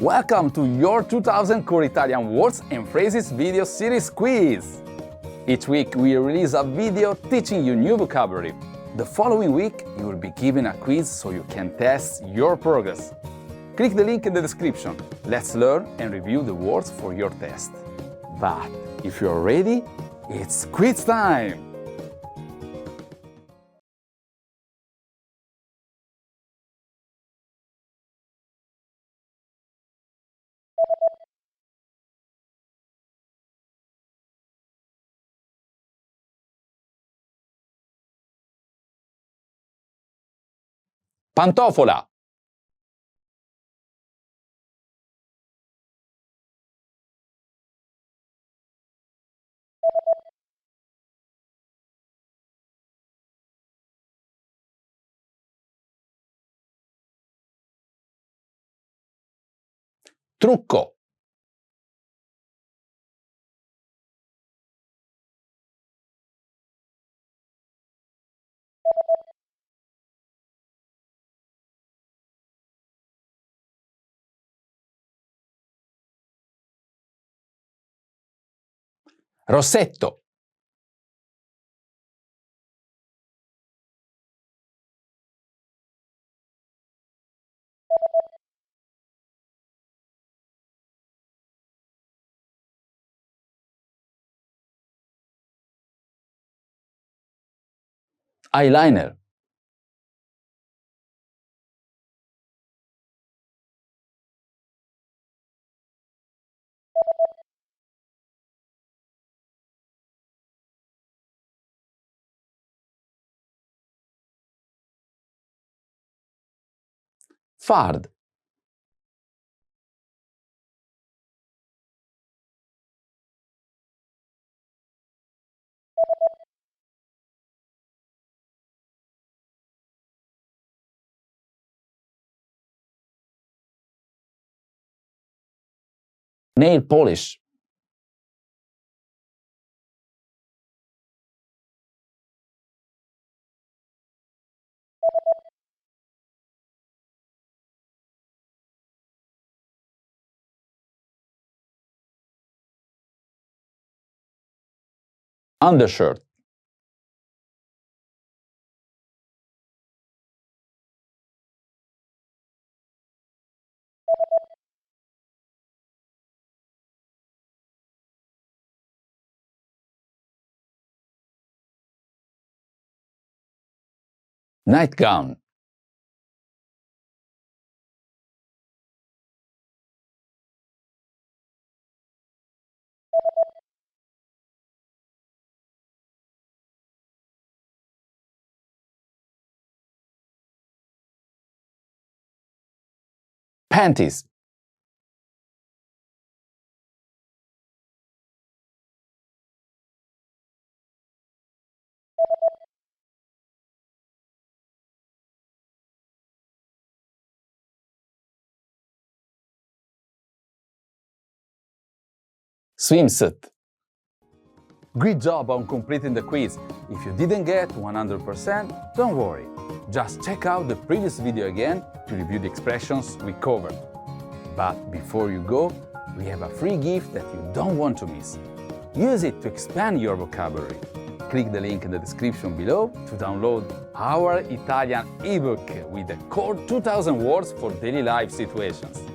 Welcome to your 2000 Core Italian Words and Phrases video series quiz! Each week we release a video teaching you new vocabulary. The following week you will be given a quiz so you can test your progress. Click the link in the description. Let's learn and review the words for your test. But if you're ready, it's quiz time! Pantofola. Trucco. Rossetto. Eyeliner. Fard. Nail polish. Undershirt. Nightgown. Panties. Swimsuit. Great job on completing the quiz. If you didn't get 100%, don't worry. Just check out the previous video again to review the expressions we covered. But before you go, we have a free gift that you don't want to miss. Use it to expand your vocabulary. Click the link in the description below to download our Italian ebook with the core 2000 words for daily life situations.